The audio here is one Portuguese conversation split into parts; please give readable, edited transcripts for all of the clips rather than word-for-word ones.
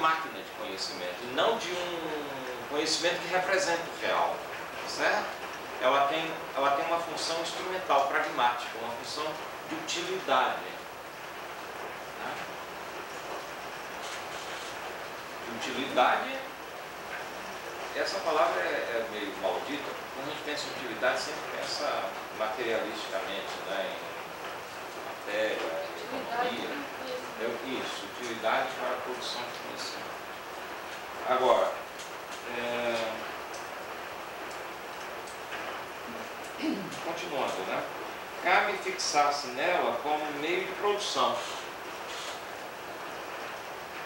máquina de conhecimento, e não de um conhecimento que representa o real, certo? Ela tem uma função instrumental, pragmática, uma função de utilidade. Né? Utilidade, essa palavra é meio maldita, porque quando a gente pensa em utilidade, sempre pensa materialisticamente, né? Em matéria, economia. Isso, utilidade para a produção de conhecimento. Agora, continuando, né? Cabe fixar-se nela como meio de produção,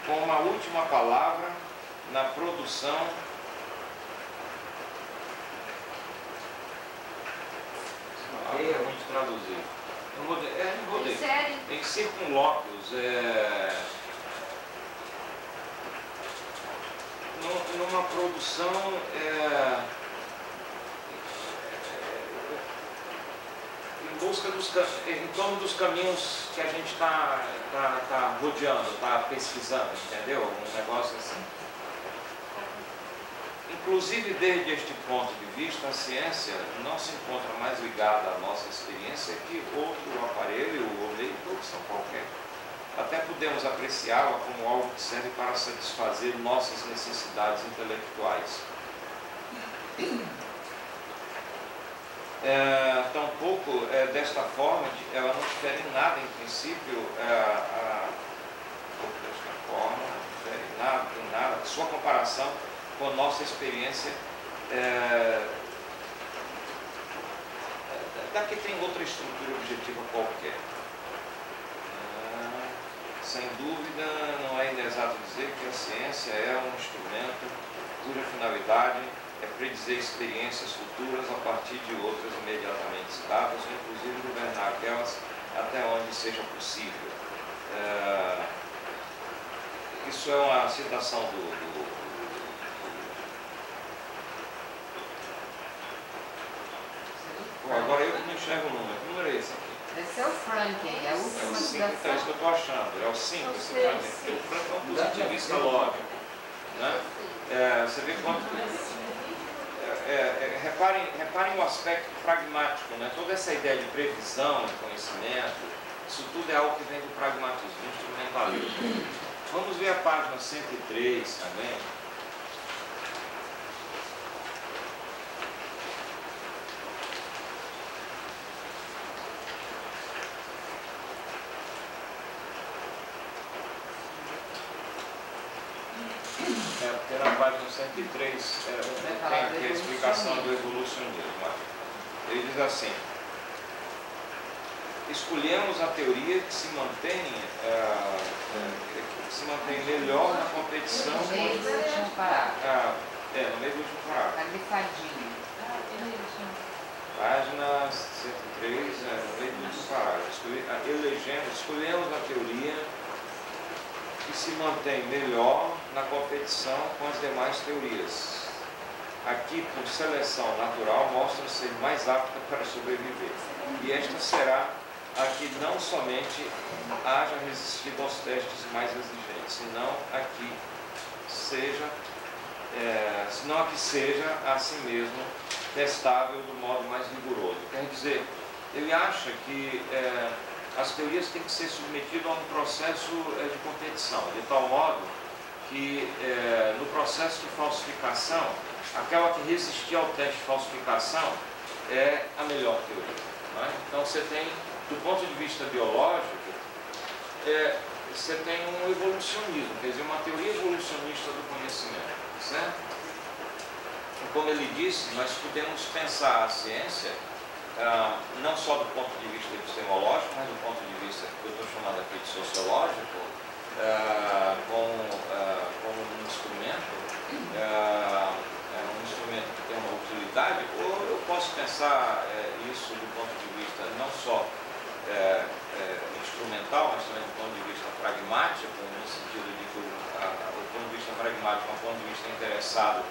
com uma última palavra na produção vamos traduzir. Não vou dizer. Em circunlóquios, numa produção em torno dos caminhos que a gente está rodeando, está pesquisando, entendeu? Um negócio assim. Inclusive, desde este ponto de vista, a ciência não se encontra mais ligada à nossa experiência que outro aparelho ou meio de produção qualquer. Até podemos apreciá-la como algo que serve para satisfazer nossas necessidades intelectuais. Tampouco, desta forma, ela não difere em nada, em princípio, desta forma, não difere em nada, sua comparação com a nossa experiência daqui tem outra estrutura objetiva qualquer. Sem dúvida, não é inexato dizer que a ciência é um instrumento cuja finalidade é predizer experiências futuras a partir de outras imediatamente dadas, ou inclusive governar aquelas até onde seja possível. Isso é uma citação agora eu que não enxergo o número. Que número é esse aqui? Esse é o Frank, é a última citação. É isso que eu estou achando. É o 5 esse Frank. Porque o Frank é um positivista lógico. Né? Você vê quanto... reparem o aspecto pragmático. Né? Toda essa ideia de previsão, de conhecimento, isso tudo é algo que vem do pragmatismo, do instrumentalismo. Vamos ver a página 103 também. Porque na página 103 tem a explicação do evolucionismo. Ele diz assim: escolhemos a teoria que se mantém melhor na competição. No meio do último parágrafo. No meio do último parágrafo. Tá grifadinho. Página 103, no meio do último parágrafo. Escolhemos a teoria que se mantém melhor na competição com as demais teorias. Aqui, por seleção natural, mostra ser mais apta para sobreviver. E esta será a que não somente haja resistido aos testes mais exigentes, senão a que seja a si mesmo testável do modo mais rigoroso. Quer dizer, ele acha que as teorias têm que ser submetidas a um processo de competição, de tal modo que no processo de falsificação, aquela que resistir ao teste de falsificação é a melhor teoria. Não é? Então você tem, do ponto de vista biológico, você tem um evolucionismo, quer dizer, uma teoria evolucionista do conhecimento, certo? E como ele disse, nós podemos pensar a ciência não só do ponto de vista epistemológico, mas do ponto de vista que eu estou chamando aqui de sociológico, como um instrumento, um instrumento que tem uma utilidade, ou eu posso pensar isso do ponto de vista não só instrumental, mas também do ponto de vista pragmático, no sentido de que o ponto de vista pragmático é um ponto de vista interessado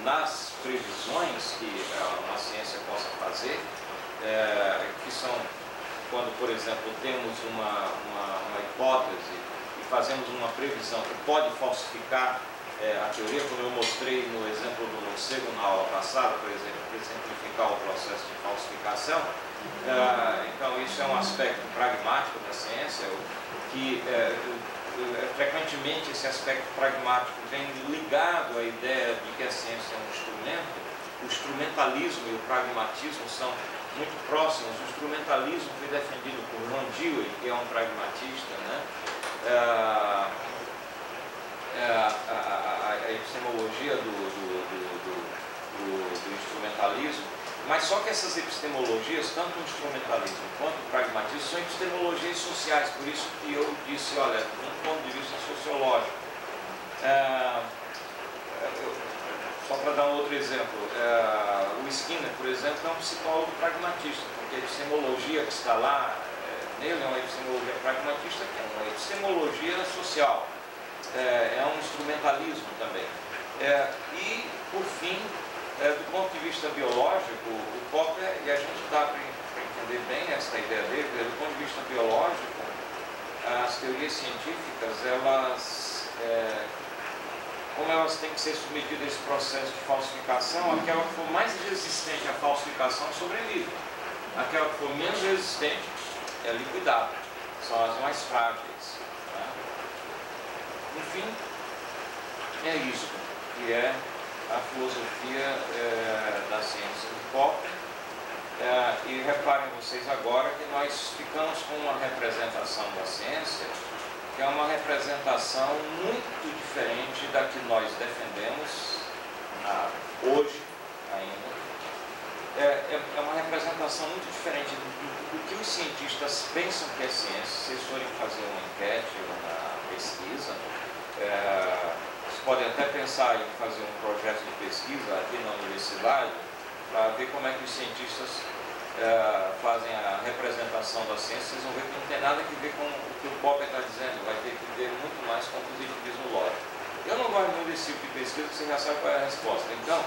nas previsões que uma ciência possa fazer, que são quando, por exemplo, temos uma hipótese e fazemos uma previsão que pode falsificar a teoria, como eu mostrei no exemplo do morcego na aula passada, por exemplo, para exemplificar o processo de falsificação. Então, isso é um aspecto pragmático da ciência, que frequentemente esse aspecto pragmático vem ligado à ideia de que a ciência é um instrumento. O instrumentalismo e o pragmatismo são muito próximos. O instrumentalismo foi defendido por Ron Dewey, que é um pragmatista, né? A epistemologia do instrumentalismo, mas só que essas epistemologias, tanto o instrumentalismo quanto o pragmatismo, são epistemologias sociais, por isso que eu disse, olha, de um ponto de vista sociológico. Só para dar um outro exemplo, o Skinner, por exemplo, é um psicólogo pragmatista, porque a epistemologia que está lá, nele é uma epistemologia pragmatista, que é uma epistemologia social. É um instrumentalismo também. E, por fim, do ponto de vista biológico, o Popper, e a gente dá para entender bem essa ideia dele, do ponto de vista biológico, as teorias científicas, elas, como elas têm que ser submetidas a esse processo de falsificação, aquela que for mais resistente à falsificação sobrevive. Aquela que for menos resistente é liquidada. São as mais frágeis. Né? Enfim, é isso que é a filosofia da ciência de Popper. E reparem vocês agora que nós ficamos com uma representação da ciência que é uma representação muito diferente da que nós defendemos hoje ainda. É uma representação muito diferente do que os cientistas pensam que é ciência. Se vocês forem fazer uma enquete ou uma pesquisa, vocês podem até pensar em fazer um projeto de pesquisa aqui na universidade para ver como é que os cientistas fazem a representação da ciência. Vocês vão ver que não tem nada a ver com o que o Popper está dizendo, vai ter que ver muito mais com o positivismo lógico. Eu não gosto muito desse tipo de pesquisa, porque você já sabe qual é a resposta. Então,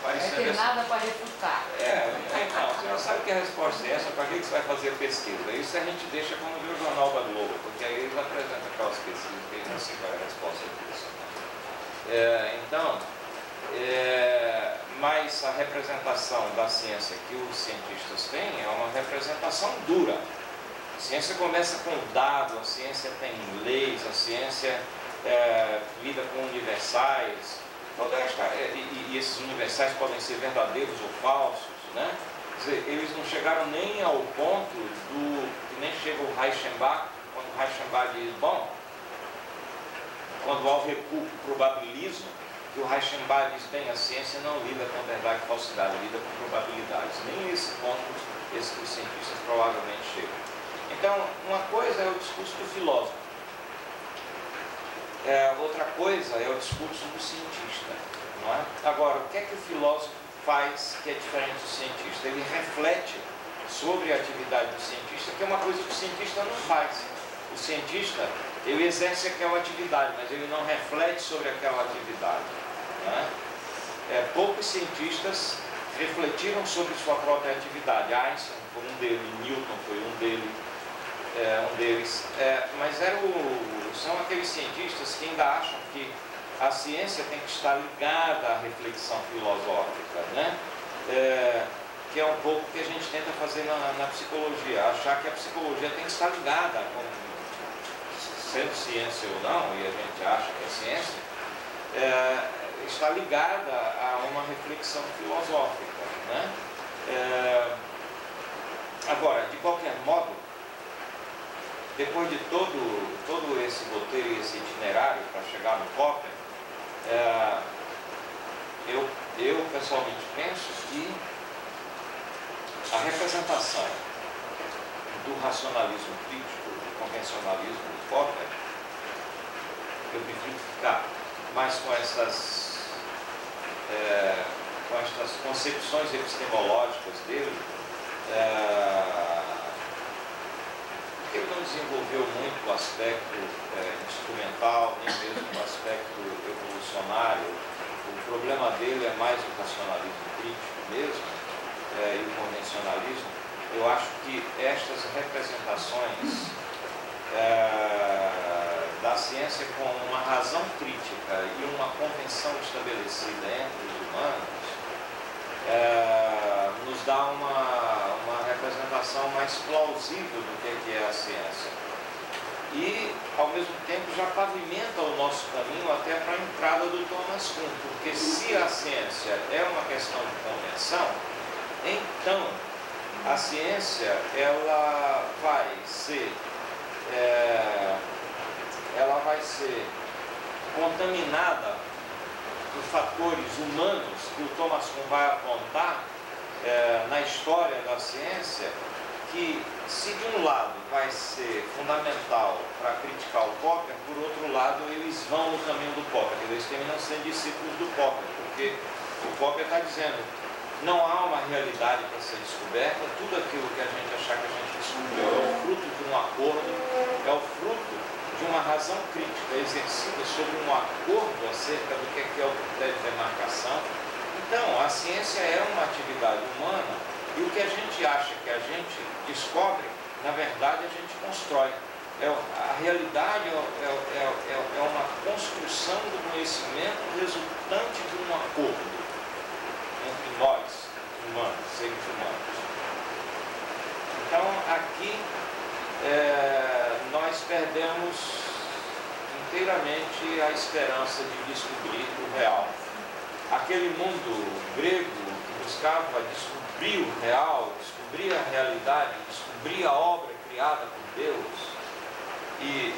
não tem nada para refutar. Então, você já sabe que a resposta é essa, para que você vai fazer pesquisa? Isso a gente deixa quando vê o Jornal da Globo, porque aí eles apresentam aquelas pesquisas que eles não sei qual é a resposta disso. Mas a representação da ciência que os cientistas têm é uma representação dura. A ciência começa com dado, a ciência tem leis, a ciência lida com universais, e esses universais podem ser verdadeiros ou falsos, né? Quer dizer, eles não chegaram nem ao ponto que nem chega o Reichenbach, quando o Reichenbach diz, bom, quando há o recuo, o probabilismo, que o Reichenbach diz, bem, a ciência não lida com verdade e falsidade, lida com probabilidades. Nem esse ponto que os cientistas provavelmente chegam. Então, uma coisa é o discurso do filósofo, outra coisa é o discurso do cientista. Não é? Agora, o que é que o filósofo faz que é diferente do cientista? Ele reflete sobre a atividade do cientista, que é uma coisa que o cientista não faz. O cientista, ele exerce aquela atividade, mas ele não reflete sobre aquela atividade. Não é? Poucos cientistas refletiram sobre sua própria atividade. Einstein foi um deles, Newton foi um deles, mas são aqueles cientistas que ainda acham que a ciência tem que estar ligada à reflexão filosófica, né? Que é um pouco o que a gente tenta fazer na psicologia, achar que a psicologia tem que estar ligada, sendo ciência ou não, e a gente acha que é ciência, está ligada a uma reflexão filosófica, né? Agora, de qualquer modo, depois de todo esse roteiro e esse itinerário para chegar no Popper, eu pessoalmente penso que a representação do racionalismo crítico, do convencionalismo do Popper, eu prefiro ficar mais com essas concepções epistemológicas dele, ele não desenvolveu muito o aspecto instrumental, nem mesmo o aspecto evolucionário. O problema dele é mais o racionalismo crítico mesmo, e o convencionalismo. eu acho que estas representações da ciência com uma razão crítica e uma convenção estabelecida entre os humanos nos dá uma representação mais plausível do que é a ciência. E, ao mesmo tempo, já pavimenta o nosso caminho até para a entrada do Thomas Kuhn, porque se a ciência é uma questão de convenção, então a ciência ela vai ser contaminada por fatores humanos que o Thomas Kuhn vai apontar na história da ciência, que se de um lado vai ser fundamental para criticar o Popper, por outro lado eles vão no caminho do Popper, eles terminam sendo discípulos do Popper, porque o Popper está dizendo: não há uma realidade para ser descoberta, tudo aquilo que a gente achar que a gente descobriu é o fruto de um acordo, é o fruto de uma razão crítica exercida sobre um acordo acerca do que é o critério de demarcação. Então, a ciência é uma atividade humana e o que a gente acha que a gente descobre, na verdade a gente constrói. A realidade é uma construção do conhecimento resultante de um acordo entre nós, humanos, seres humanos. Então, aqui nós perdemos inteiramente a esperança de descobrir o real. Aquele mundo grego que buscava descobrir o real, descobrir a realidade, descobrir a obra criada por Deus e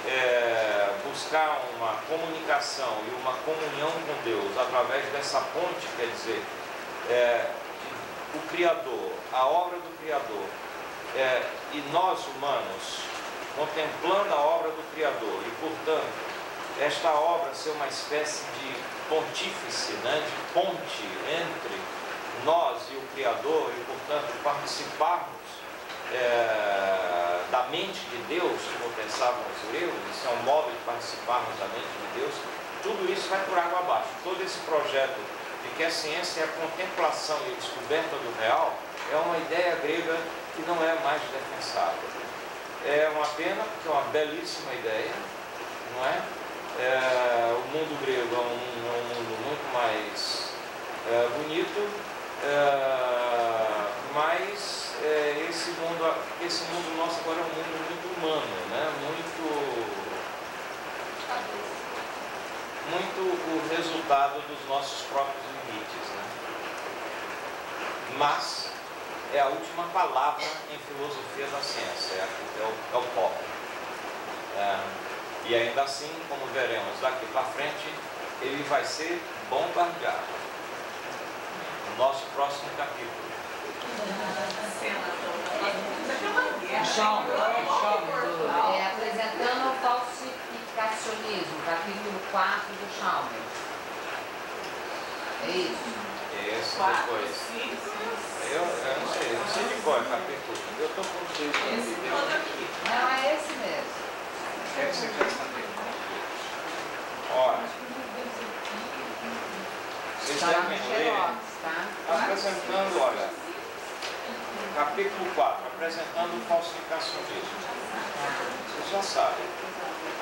buscar uma comunicação e uma comunhão com Deus através dessa ponte, quer dizer, o Criador, a obra do Criador, e nós humanos contemplando a obra do Criador e, portanto, esta obra ser uma espécie de pontífice, de ponte entre nós e o Criador e, portanto, participarmos da mente de Deus, como pensavam os gregos, isso é um modo de participarmos da mente de Deus, tudo isso vai por água abaixo. Todo esse projeto de que a ciência é a contemplação e a descoberta do real é uma ideia grega que não é mais defensável. É uma pena, porque é uma belíssima ideia, não é? O mundo grego é um mundo muito mais bonito, mas esse mundo nosso agora é um mundo muito humano, né? Muito o resultado dos nossos próprios limites, né? Mas é a última palavra em filosofia da ciência, é o Popper. E ainda assim, como veremos daqui para frente, ele vai ser bombardeado no nosso próximo capítulo. Apresentando o falsificacionismo, capítulo 4 do Chalmers. É isso? Esse depois. Eu não sei de qual é o capítulo. Eu estou com vocês. Não, é esse mesmo. É que você quer saber. Ora, vocês devem ler, apresentando, olha, capítulo 4, apresentando o falsificacionismo. Vocês já sabem.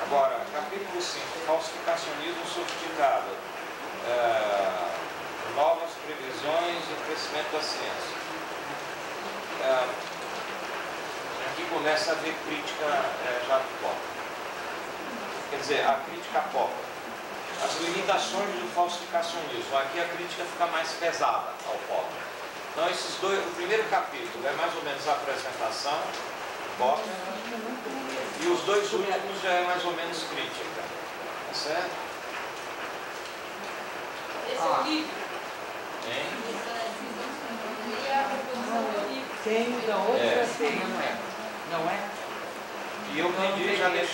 Agora, capítulo 5, falsificacionismo sofisticado. Novas previsões e crescimento da ciência. Aqui começa a haver crítica já do Popper. Quer dizer, a crítica Popper. As limitações do falsificacionismo. Aqui a crítica fica mais pesada ao Popper. Então, o primeiro capítulo é mais ou menos a apresentação do Popper, e os dois últimos já é mais ou menos crítica. Tá certo? Esse é o livro. Tem da outra, não é? Não é? E eu pedi já deixar